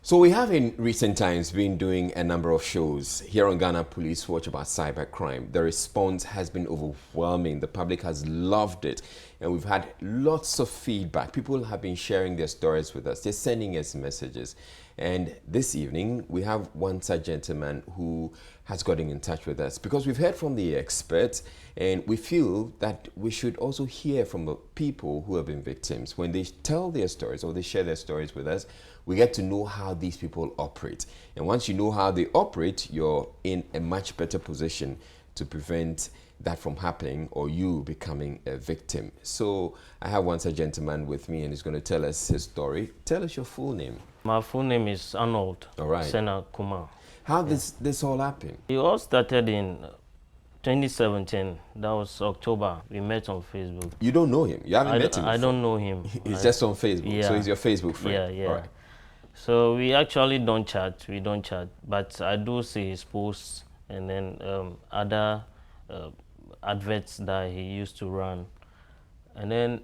So we have in recent times been doing a number of shows here on Ghana Police Watch about cybercrime. The response has been overwhelming. The public has loved it. And we've had lots of feedback. People have been sharing their stories with us. They're sending us messages. And this evening, we have one such gentleman who has gotten in touch with us because we've heard from the experts and we feel that we should also hear from the people who have been victims. When they tell their stories or they share their stories with us, we get to know how these people operate. And once you know how they operate, you're in a much better position to prevent that from happening or you becoming a victim. So I have one such gentleman with me and he's going to tell us his story. Tell us your full name. My full name is Arnold Sena Kumar. How this all happened? It all started in 2017. That was October. We met on Facebook. You don't know him? You haven't met him before? I don't know him. He's just on Facebook. Yeah. So he's your Facebook friend? Yeah, yeah. All right. So we actually don't chat. We don't chat. But I do see his posts and then other adverts that he used to run. And then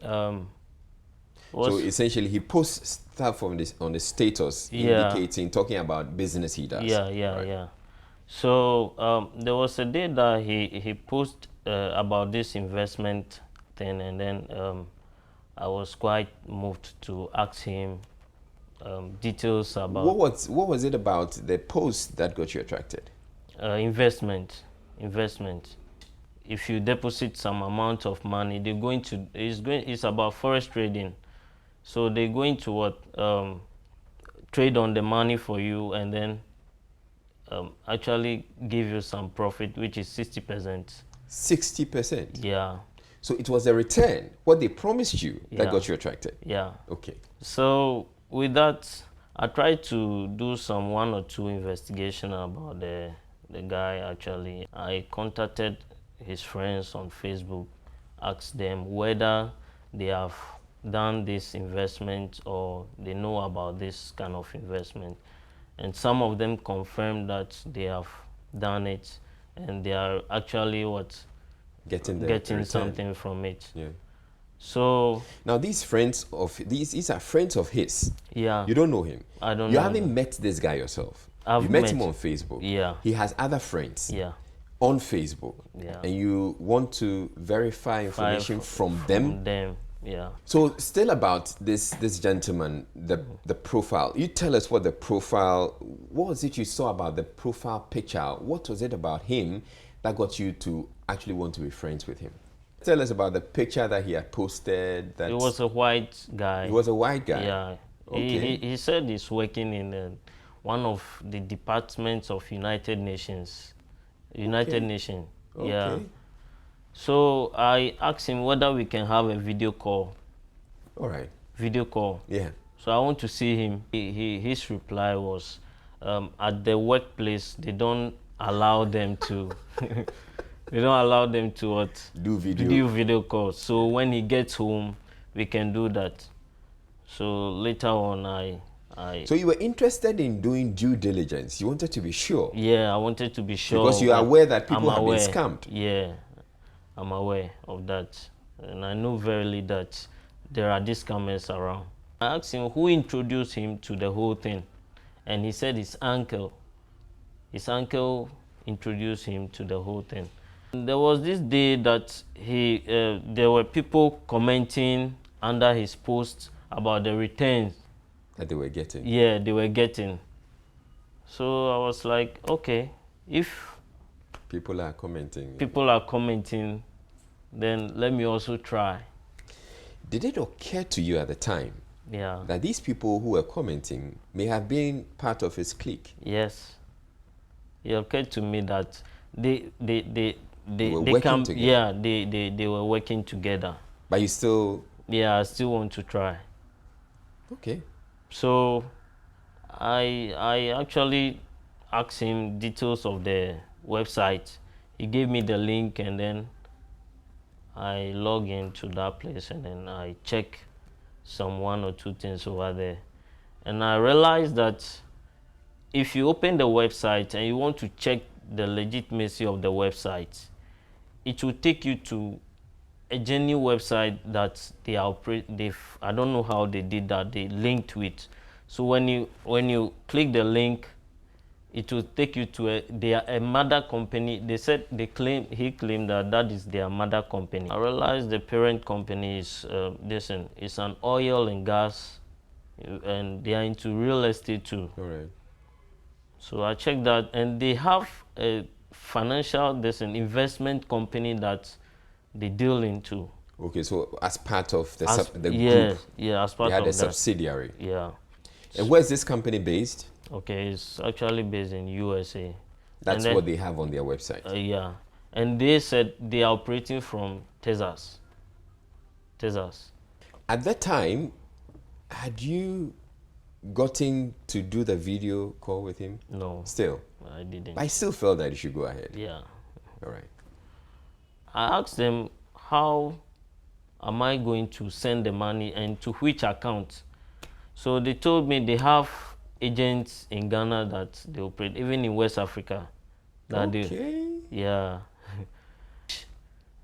so essentially he posts stuff on the status indicating, talking about business he does. Yeah, yeah, right. Yeah. So there was a day that he posted about this investment thing, and then I was quite moved to ask him details about... What was it about the post that got you attracted? Investment. If you deposit some amount of money, they're going to... It's about forex trading. So they're going to trade on the money for you and then actually give you some profit, which is 60%. 60%? Yeah. So it was a return, what they promised you, that got you attracted? Yeah. Okay. So with that, I tried to do some 1 or 2 investigation about the guy actually. I contacted his friends on Facebook, asked them whether they have done this investment or they know about this kind of investment. And some of them confirmed that they have done it and they are actually getting something from it. Yeah. So now these are friends of his. Yeah. You don't know him. I don't know. You haven't met this guy yourself. You met him on Facebook. Yeah. He has other friends. Yeah. On Facebook. Yeah. And you want to verify information from them. Yeah. So still about this gentleman, the profile. You tell us what was it you saw about the profile picture? What was it about him that got you to actually want to be friends with him? Tell us about the picture that he had posted. It was a white guy. He was a white guy? Yeah. Okay. He said he's working in one of the departments of United Nations. Nations. Okay. Yeah. So I asked him whether we can have a video call. All right. Video call. Yeah. So I want to see him. His reply was, at the workplace, they don't allow them to... They don't allow them to do video calls. So when he gets home, we can do that. So later on, So you were interested in doing due diligence. You wanted to be sure. Yeah, I wanted to be sure. Because you are aware that people have been scammed. Yeah, I'm aware of that. And I know verily that there are these scammers around. I asked him who introduced him to the whole thing. And he said his uncle. His uncle introduced him to the whole thing. There was this day that there were people commenting under his post about the returns that they were getting. Yeah, they were getting. So I was like, okay, if people are commenting, then let me also try. Did it occur to you at the time that these people who were commenting may have been part of his clique? Yes. It occurred to me that they were working together. But you still... Yeah, I still want to try. Okay. So I actually asked him details of the website. He gave me the link and then I log into that place and then I check some 1 or 2 things over there. And I realized that if you open the website and you want to check the legitimacy of the website, it will take you to a genuine website that they operate. I don't know how they did that. They linked with. So when you click the link, it will take you to a mother company. They said he claimed that is their mother company. I realized the parent company is it's an oil and gas, and they are into real estate too. All right. So I checked that, and they have a there's an investment company that they deal into. Okay, so as part of the Yeah, group, yeah, as part they had of a that. subsidiary. Yeah. And where's this company based? Okay, it's actually based in USA. That's what they have on their website. Yeah, and they said they are operating from Texas. At that time, had you gotten to do the video call with him? No, Still? I didn't. But I still felt that you should go ahead. Yeah. All right. I asked them, how am I going to send the money and to which account? So they told me they have agents in Ghana that they operate, even in West Africa. Okay. Yeah.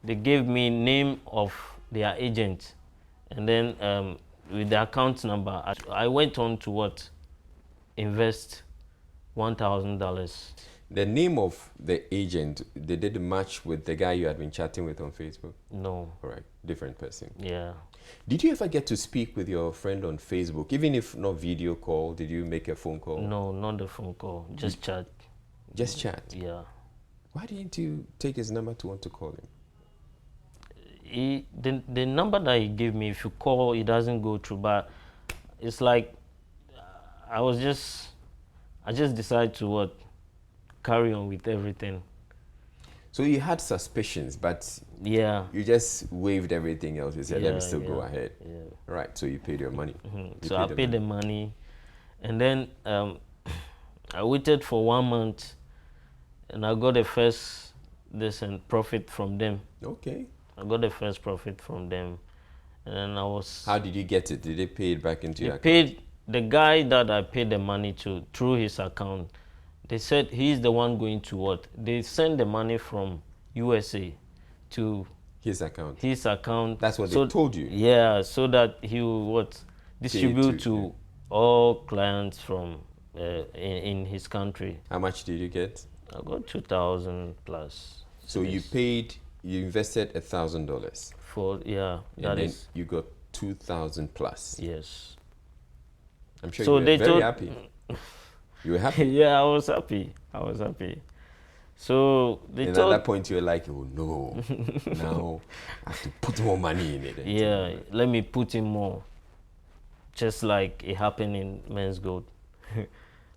They gave me name of their agent, and then with the account number, I went on to invest $1,000. The name of the agent, they did match with the guy you had been chatting with on Facebook? No. All right, different person. Yeah. Did you ever get to speak with your friend on Facebook, even if not video call? Did you make a phone call? No, not the phone call, just chat. Just chat? Yeah. Why didn't you take his number to want to call him? The number that he gave me, if you call, it doesn't go through. But it's like I just decided to carry on with everything. So you had suspicions, but yeah, you just waived everything else. You said, let me still go yeah, ahead. Yeah. Right, so you paid your money. So I paid the money, and then I waited for 1 month, and I got the first profit from them. Okay. I got the first profit from them, and then I was. How did you get it? Did they pay it back into your account? Paid the guy that I paid the money to through his account. They said he's the one going to what? They send the money from USA to his account. His account. That's what they told you. Yeah, so that he will distribute to all clients from in his country. How much did you get? I got 2,000 plus. So you invested $1,000 for and then you got 2,000 plus. Yes. I'm sure you were very happy. You were happy? Yeah, I was happy. So at that point you were like, oh no, now I have to put more money in it. Yeah, let me put in more. Just like it happened in Men's Gold.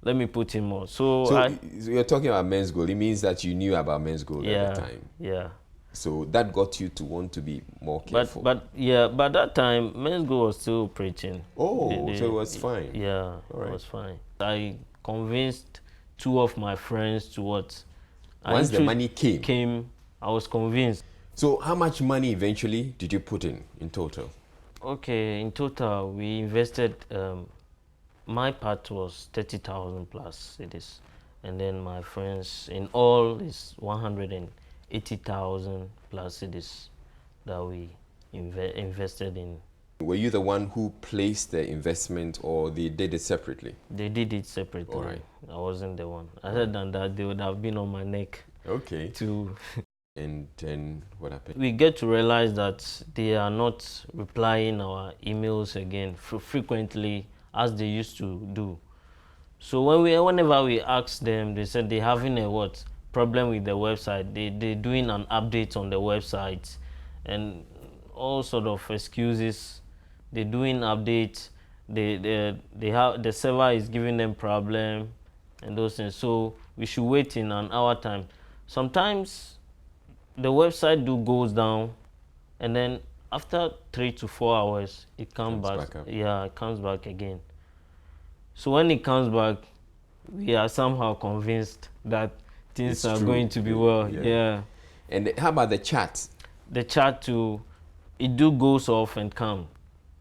Let me put in more. So you're talking about Men's Gold. It means that you knew about Men's Gold at the time. Yeah. So that got you to want to be more careful. But that time Men's Gold was still preaching. Oh, so it was fine. Yeah, it was fine. I convinced 2 of my friends to Once the money came, I was convinced. So how much money eventually did you put in total? Okay, in total we invested. My part was 30,000 plus cities, and then my friends in all is 180,000 plus cities that we invested in. Were you the one who placed the investment, or they did it separately? They did it separately. All right. I wasn't the one. Other than that, they would have been on my neck. Okay. To and then what happened? We get to realize that they are not replying our emails again frequently as they used to do. So whenever we ask them, they said they're having a problem with the website. They're doing an update on the website and all sort of excuses. They're doing updates. They have the server is giving them problem and those things. So we should wait in an hour time. Sometimes the website goes down, and then after 3 to 4 hours, it comes back up. Yeah, it comes back again. So when it comes back, we are somehow convinced that things are going to be well. Yeah. And how about the chat? The chat too, it goes off and come,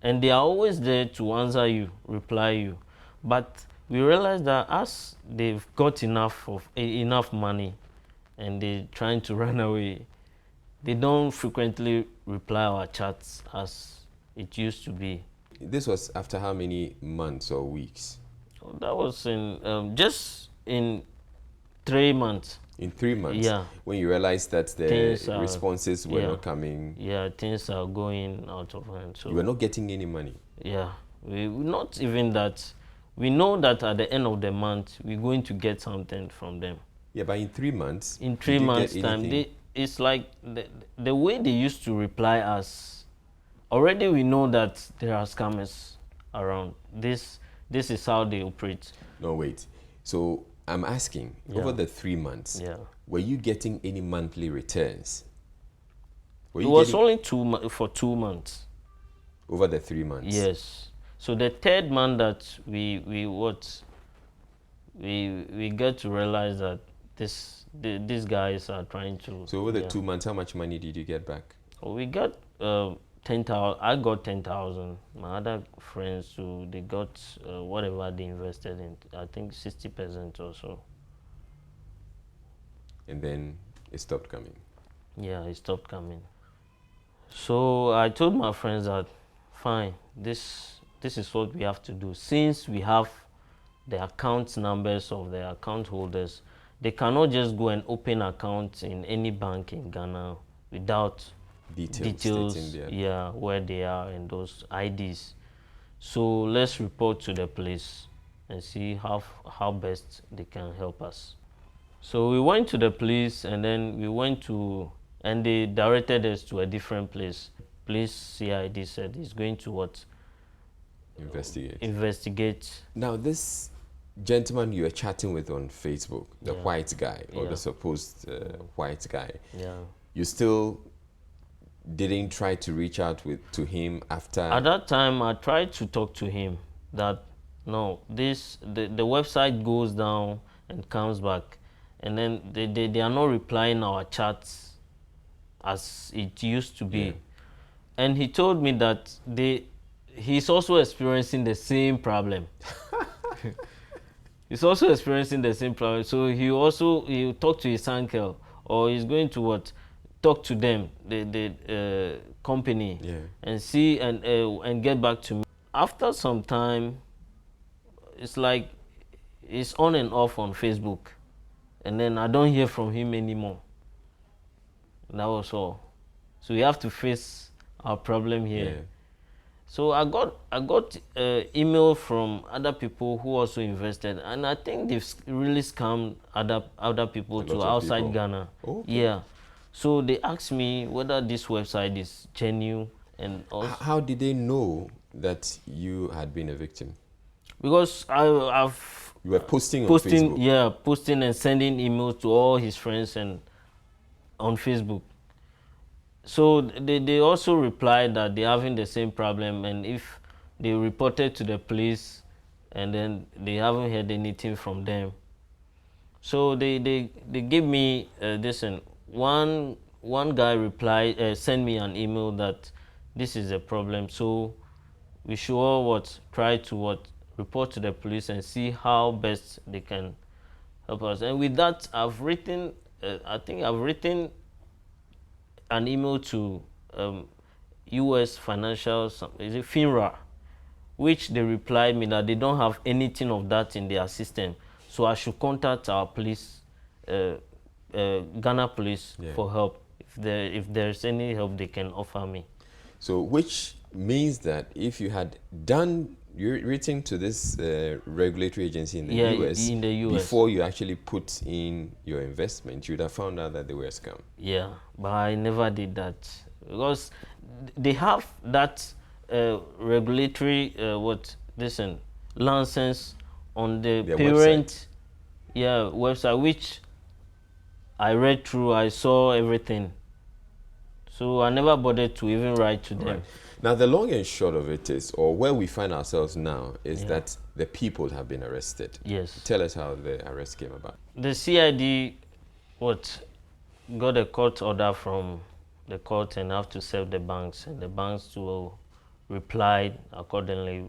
and they are always there to answer you, reply you. But we realize that as they've got enough money, and they're trying to run away, they don't frequently reply our chats as it used to be. this was after how many months or weeks? That was in just in 3 months. In 3 months, Yeah, when you realized that things the are, responses were yeah, not coming, yeah, things are going out of hand. you were So not getting any money. yeah, we not even that. We know that at the end of the month we're going to get something from them. Yeah, but in 3 months, In did three you get months' time, anything? it's like the way they used to reply us. Already we know that there are scammers around. This is how they operate. No, wait. So I'm asking, over Yeah. the 3 months, Yeah. were you getting any monthly returns? Were It you was getting only for 2 months. over the 3 months? Yes. So the third month that we get to realize that these guys are trying to. So over the Yeah. 2 months, how much money did you get back? We got 10,000. I got 10,000. My other friends too, they got whatever they invested in. I think 60% or so. And then it stopped coming. Yeah, it stopped coming. So I told my friends that, fine, this is what we have to do. Since we have the account numbers of the account holders, they cannot just go and open accounts in any bank in Ghana without Details stating there. yeah, where they are and those IDs. So let's report to the police and see how best they can help us. So we went to the police, and then and they directed us to a different place. Police CID said he's going to what? Investigate. Investigate. Now, this gentleman you were chatting with on Facebook, the Yeah. white guy, or Yeah. the supposed white guy, Yeah. you still didn't try to reach out to him after? At that time, I tried to talk to him that no, the website goes down and comes back, and then they are not replying our chats as it used to be. Yeah. And he told me that he's also experiencing the same problem. He's also experiencing the same problem. So he'll talk to his uncle, or he's going to what? Talk to them, the company, Yeah. and see and get back to me. After some time, it's like it's on and off on Facebook, and then I don't hear from him anymore. That was all. So we have to face our problem here. Yeah. So I got email from other people who also invested, and I think they've really scammed other people A too lot of outside people. Ghana. Okay. Yeah. So they asked me whether this website is genuine, and also How did they know that you had been a victim? because I've You were posting on Facebook. posting and sending emails to all his friends and on Facebook. So they also replied that they're having the same problem, and if they reported to the police and then they haven't heard anything from them. So they gave me this, and one guy replied, sent me an email that this is a problem, so we should all try to report to the police and see how best they can help us. And with that, I think I've written an email to U.S. financial, is it FINRA, which they replied me that they don't have anything of that in their system. So I should contact our police, Ghana police, Yeah. for help if there's any help they can offer me. So, which means that if you had written to this regulatory agency in the Yeah, US, in the US. before you actually put in your investment, you would have found out that they were a scam. Yeah, but I never did that because they have that regulatory license on the Their parent website, which I read through. I saw everything, so I never bothered to even write to them. Right. Now, the long and short of it is, or where we find ourselves now, is that the people have been arrested. Yes. Tell us how the arrest came about. The CID got a court order from the court and have to serve the banks, and the banks will reply accordingly,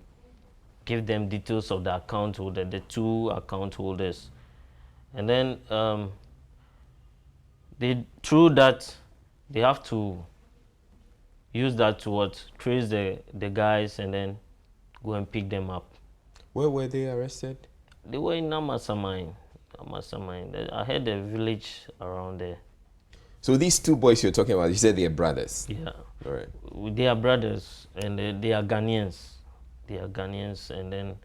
give them details of the account holder, the two account holders, and then through that they have to use that to trace the guys and then go and pick them up. Where were they arrested? They were in Namasamine. I had a village around there. So these two boys you're talking about, you said they're brothers. Yeah. All right. They are brothers, and they are Ghanaians. They are Ghanaians, and then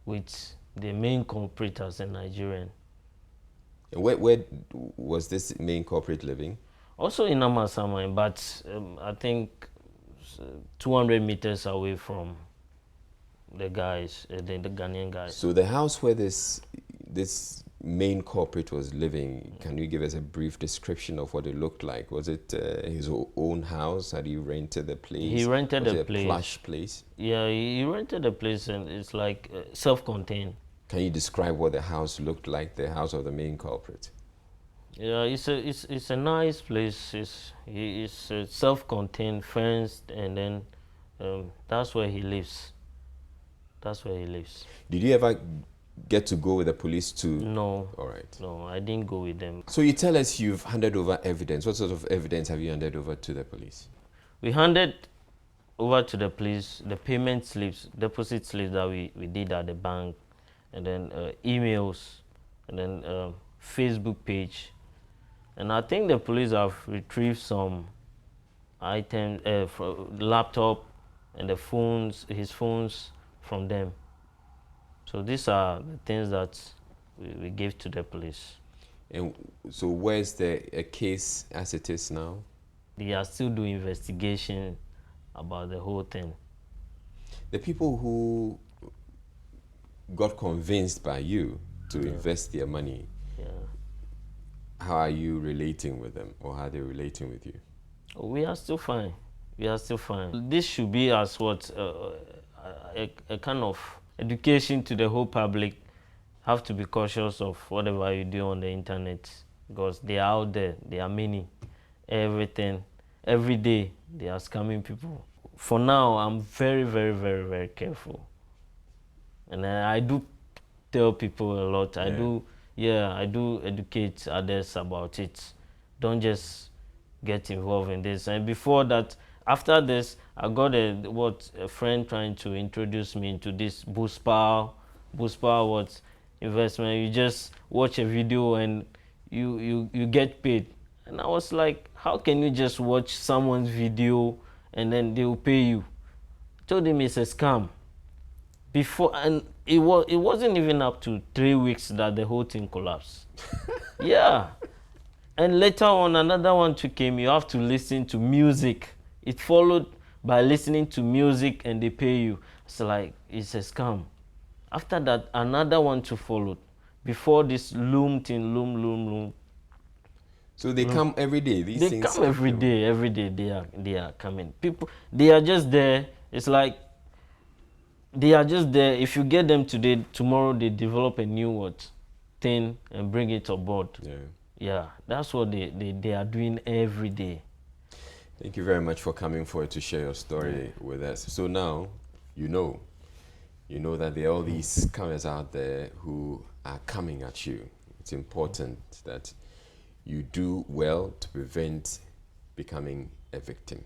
with the main culprit as a Nigerian. And where was this main corporate living? Also in Namasamine, but I think 200 meters away from the guys, the Ghanaian guys. So the house where this main corporate was living, can you give us a brief description of what it looked like? Was it his own house? Had he rented the place? He rented was a it place. A plush place? Yeah, he rented a place, and it's like self-contained. Can you describe what the house looked like, the house of the main culprit? Yeah, it's a nice place. It's self-contained, fenced, and then that's where he lives. That's where he lives. Did you ever get to go with the police to? No. All right. No, I didn't go with them. So you tell us you've handed over evidence. What sort of evidence have you handed over to the police? We handed over to the police the payment slips, deposit slips that we did at the bank, and then emails, and then Facebook page. And I think the police have retrieved some items, laptop and the phones, his phones from them. So these are the things that we gave to the police. And so where's the case as it is now? They are still doing investigation about the whole thing. The people who got convinced by you to invest their money, how are you relating with them, or how are they relating with you? We are still fine. We are still fine. This should be as what a kind of education to the whole public. Have to be cautious of whatever you do on the internet, because they are out there. They are many. Everything, every day, they are scamming people. For now, I'm very, very, very, very careful. And I do tell people a lot. I do educate others about it. Don't just get involved in this. And before that, after this, I got a friend trying to introduce me into this boost power what investment. You just watch a video and you get paid. And I was like, how can you just watch someone's video and then they will pay you? I told him it's a scam. Before, and it wasn't even up to 3 weeks that the whole thing collapsed. Yeah. And later on, another one came. You have to listen to music. It followed by listening to music and they pay you. It's like, it's a scam. After that, another one followed. Before this loom. So they come every day. These things come every day. Every day they are coming. People, they are just there. It's like they are just there. If you get them today, tomorrow they develop a new thing and bring it aboard. Yeah, that's what they are doing every day. Thank you very much for coming forward to share your story with us. So now you know that there are all these scammers out there who are coming at you. It's important that you do well to prevent becoming a victim.